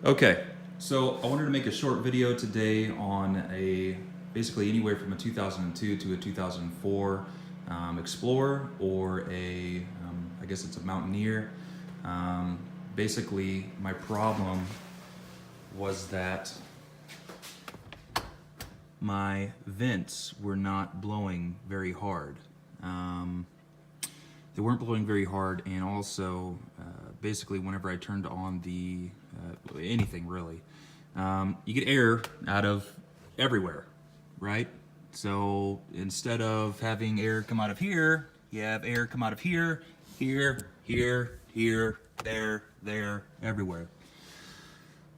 Okay, so I wanted to make a short video today on basically anywhere from a 2002 to a 2004 Explorer or I guess it's a Mountaineer. Basically, my problem was that my vents were not blowing very hard. They weren't blowing very hard, and also basically whenever I turned on the anything really, you get air out of everywhere, right? So instead of having air come out of here, you have air come out of here, here, there, everywhere.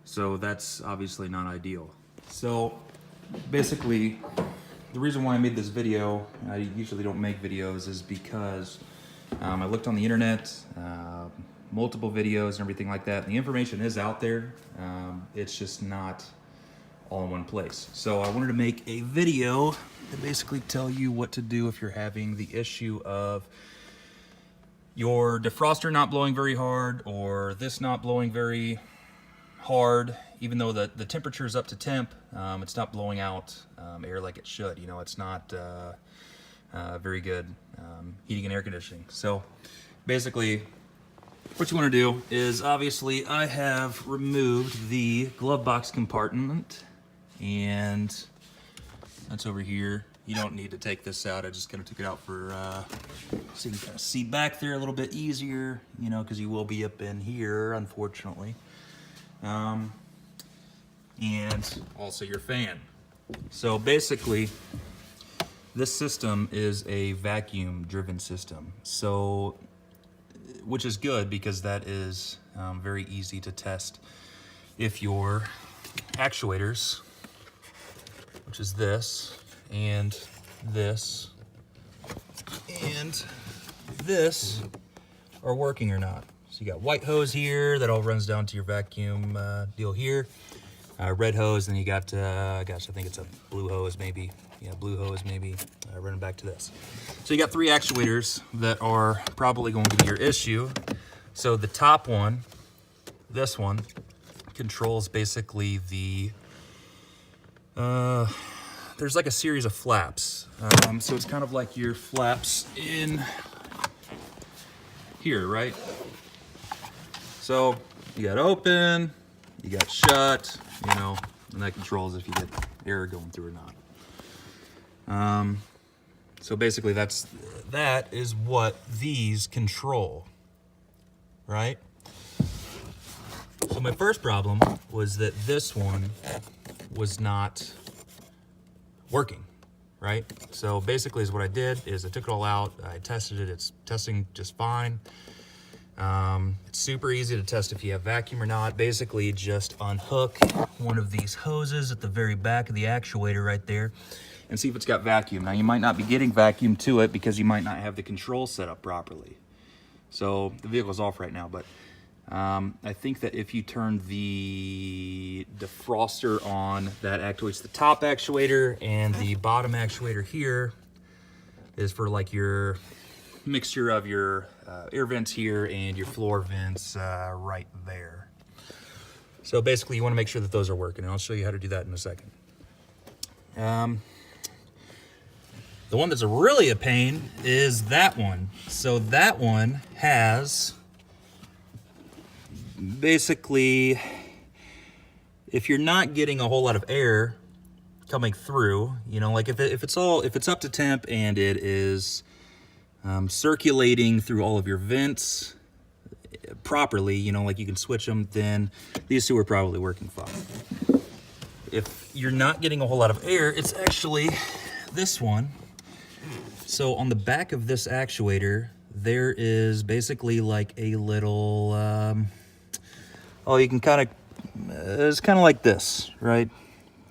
So that's obviously not ideal. So basically, the reason why I made this video, I usually don't make videos, is because I looked on the internet, multiple videos and everything like that, and the information is out there. It's just not all in one place. So I wanted to make a video to basically tell you what to do if you're having the issue of your defroster not blowing very hard, or this not blowing very hard, even though the temperature is up to temp. It's not blowing out air like it should. You know, it's not very good heating and air conditioning. So basically, what you want to do is, obviously I have removed the glove box compartment, and that's over here. You don't need to take this out. I just kind of took it out for so you can kind of see back there a little bit easier, you know, because you will be up in here, unfortunately. And also your fan. So basically, this system is a vacuum driven system, so which is good because that is very easy to test if your actuators, which is this and this and this, are working or not. So you got white hose here that all runs down to your vacuum deal here, red hose, then you got gosh, I think it's a blue hose maybe. Yeah, blue hose maybe, running back to this. So you got three actuators that are probably going to be your issue. So the top one, this one, controls basically the, there's like a series of flaps. So it's kind of like your flaps in here, right? So you got open, you got shut, you know, and that controls if you get air going through or not. So basically that is what these control, right? So my first problem was that this one was not working, right? So basically is what I did is I took it all out, I tested it, it's testing just fine. It's super easy to test if you have vacuum or not. Basically just unhook one of these hoses at the very back of the actuator right there and see if it's got vacuum. Now you might not be getting vacuum to it because you might not have the control set up properly. So the vehicle's off right now, but I think that if you turn the defroster on, that actuates the top actuator, and the bottom actuator here is for like your mixture of your air vents here and your floor vents right there. So basically you want to make sure that those are working, and I'll show you how to do that in a second. The one that's really a pain is that one. So that one has basically, if you're not getting a whole lot of air coming through, you know, like if it's up to temp and it is circulating through all of your vents properly, you know, like you can switch them, then these two are probably working fine. If you're not getting a whole lot of air, it's actually this one. So on the back of this actuator, there is basically like a little, oh, you can kind of, it's kind of like this, right?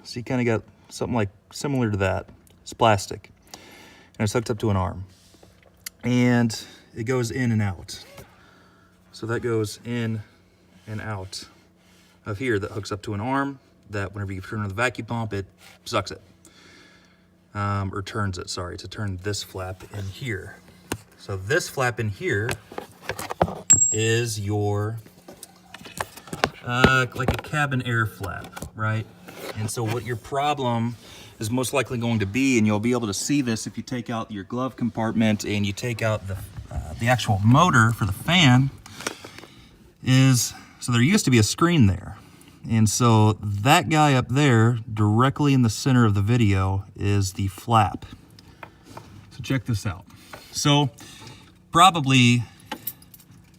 So you kind of got something like similar to that. It's plastic, and it's hooked up to an arm, and it goes in and out. So that goes in and out of here, that hooks up to an arm that whenever you turn on the vacuum pump, it sucks it. Or turns it, sorry, to turn this flap in here. So this flap in here is your like a cabin air flap, right? And so what your problem is most likely going to be, and you'll be able to see this if you take out your glove compartment and you take out the actual motor for the fan, is, so there used to be a screen there. And so that guy up there, directly in the center of the video, is the flap. So check this out. So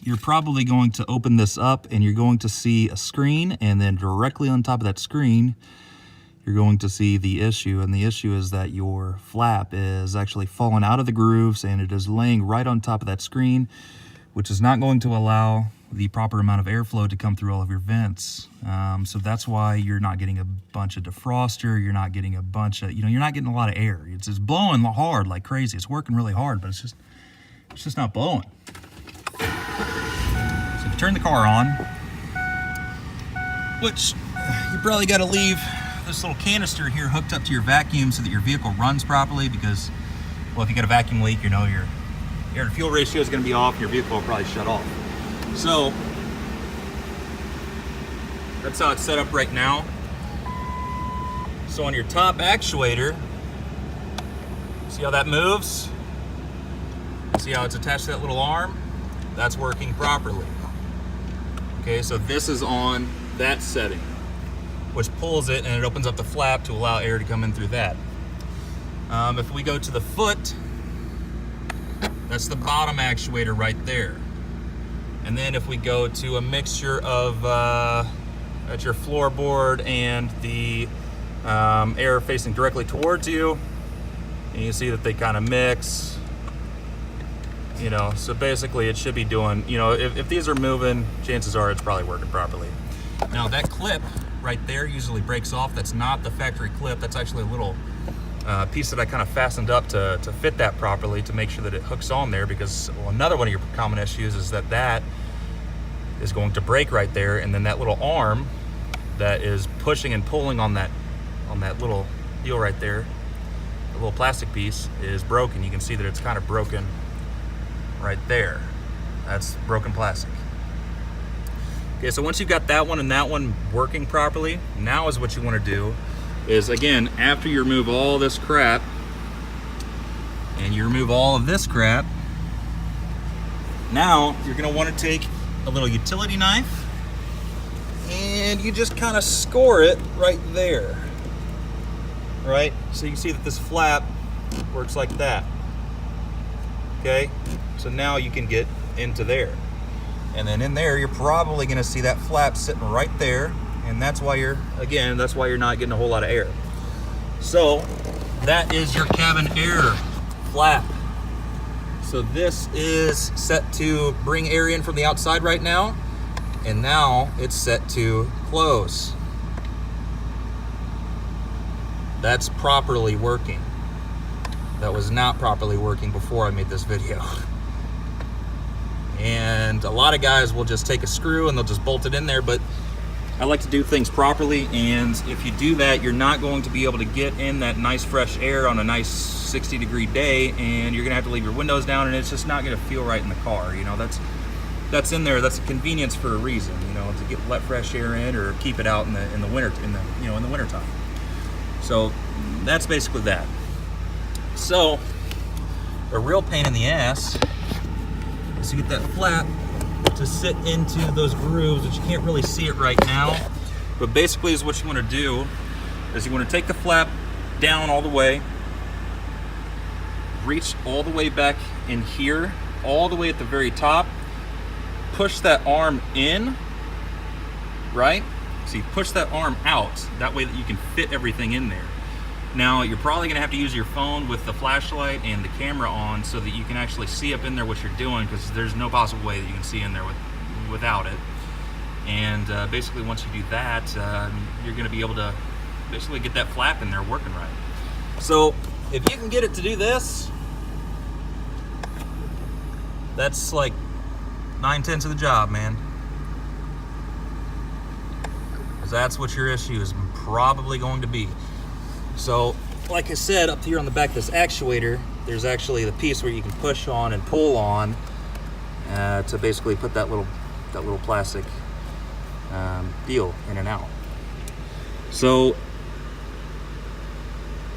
you're probably going to open this up and you're going to see a screen, and then directly on top of that screen, you're going to see the issue. And the issue is that your flap is actually falling out of the grooves and it is laying right on top of that screen, which is not going to allow the proper amount of airflow to come through all of your vents. So that's why you're not getting a bunch of defroster, you're not getting a bunch of, you're not getting a lot of air. It's just blowing hard like crazy. It's working really hard, but it's just not blowing. So if you turn the car on, which you probably got to leave this little canister here hooked up to your vacuum so that your vehicle runs properly, because, well, if you got a vacuum leak, your air to fuel ratio is going to be off, your vehicle will probably shut off. So that's how it's set up right now. So on your top actuator, see how that moves? See how it's attached to that little arm? That's working properly. Okay, so this is on that setting, which pulls it and it opens up the flap to allow air to come in through that. If we go to the foot, that's the bottom actuator right there. And then if we go to a mixture of at your floorboard and the air facing directly towards you, and you see that they kind of mix, so basically it should be doing, if these are moving, chances are it's probably working properly. Now that clip right there usually breaks off. That's not the factory clip. That's actually a little piece that I kind of fastened up to fit that properly, to make sure that it hooks on there, because another one of your common issues is that is going to break right there, and then that little arm that is pushing and pulling on that little deal right there, the little plastic piece, is broken. You can see that it's kind of broken right there. That's broken plastic. Okay, so once you've got that one and that one working properly, now is what you want to do is, again, after you remove all this crap and you remove all of this crap, now you're going to want to take a little utility knife and you just kind of score it right there, right? So you can see that this flap works like that. Okay, so now you can get into there, and then in there you're probably going to see that flap sitting right there, and that's why you're not getting a whole lot of air. So that is your cabin air flap. So this is set to bring air in from the outside right now, and now it's set to close. That's properly working. That was not properly working before I made this video. And a lot of guys will just take a screw and they'll just bolt it in there, but I like to do things properly, and if you do that, you're not going to be able to get in that nice fresh air on a nice 60-degree day, and you're gonna have to leave your windows down, and it's just not gonna feel right in the car. That's in there. That's a convenience for a reason, to let fresh air in or keep it out in the winter in the winter time. So that's basically that. So a real pain in the ass is to get that flap to sit into those grooves, which you can't really see it right now, but basically is what you want to do is you want to take the flap down all the way, reach all the way back in here, all the way at the very top, push that arm in, right? So you push that arm out, that way that you can fit everything in there. Now you're probably gonna have to use your phone with the flashlight and the camera on so that you can actually see up in there what you're doing, because there's no possible way that you can see in there without it. And basically once you do that, you're gonna be able to basically get that flap in there working right. So if you can get it to do this, that's like 9/10 of the job, man. Because that's what your issue is probably going to be. So, like I said, up here on the back of this actuator, there's actually the piece where you can push on and pull on to basically put that little plastic deal in and out. So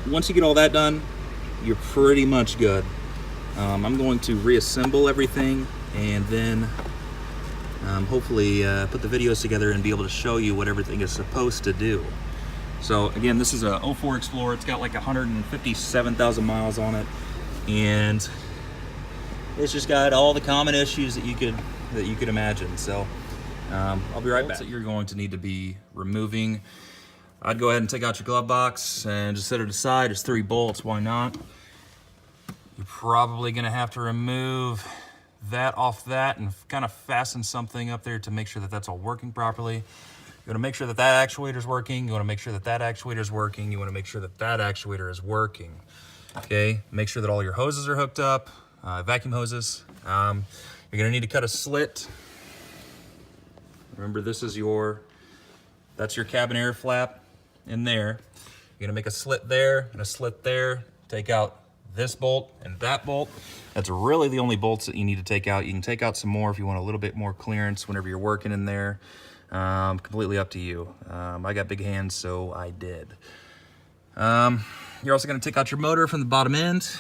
once you get all that done, you're pretty much good. I'm going to reassemble everything and then hopefully put the videos together and be able to show you what everything is supposed to do. So again, this is a 04 Explorer. It's got like 157,000 miles on it, and it's just got all the common issues that you could imagine. So I'll be right back. That you're going to need to be removing. I'd go ahead and take out your glove box and just set it aside. It's 3 bolts, why not? You're probably gonna have to remove that off that and kind of fasten something up there to make sure that that's all working properly. You want to make sure that that actuator is working. You want to make sure that that actuator is working. You want to make sure that that actuator is working. Okay, make sure that all your hoses are hooked up, vacuum hoses. You're going to need to cut a slit. Remember, this is that's your cabin air flap in there. You're going to make a slit there and a slit there. Take out this bolt and that bolt. That's really the only bolts that you need to take out. You can take out some more if you want a little bit more clearance whenever you're working in there. Completely up to you. I got big hands, so I did. You're also going to take out your motor from the bottom end.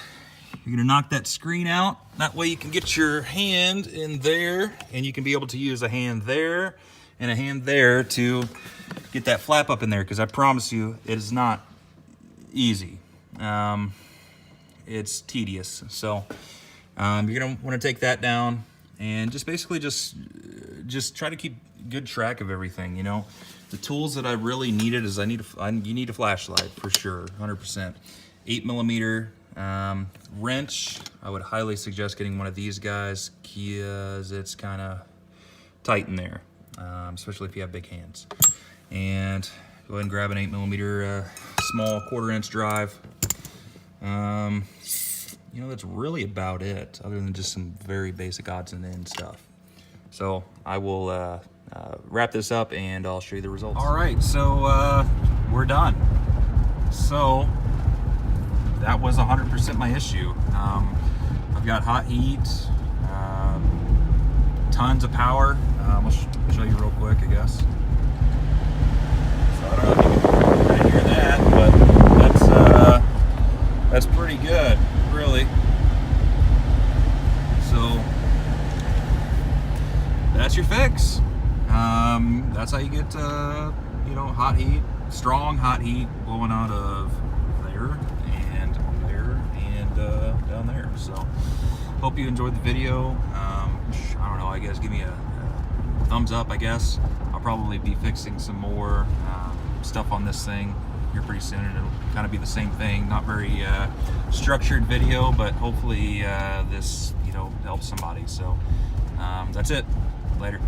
You're going to knock that screen out. That way you can get your hand in there, and you can be able to use a hand there and a hand there to get that flap up in there, because I promise you it is not easy. It's tedious. So you're going to want to take that down and just basically just try to keep good track of everything. You know, the tools that I really needed is you need a flashlight for sure, 100%. 8mm wrench. I would highly suggest getting one of these guys because it's kind of tight in there, especially if you have big hands. And go ahead and grab an 8mm small 1/4" drive. You know, that's really about it, other than just some very basic odds and ends stuff. So I will wrap this up and I'll show you the results. All right, so we're done. So that was 100% my issue. I've got hot heat, tons of power. I'll show you real quick, I guess. So I don't know if you can hear that, but that's pretty good, really. So that's your fix. That's how you get, you know, hot heat, strong hot heat blowing out of there and down there. So hope you enjoyed the video. I don't know, I guess give me a thumbs up, I guess. I'll probably be fixing some more stuff on this thing here pretty soon. It'll kind of be the same thing, not very structured video, but hopefully this, you know, helps somebody. So that's it. Later.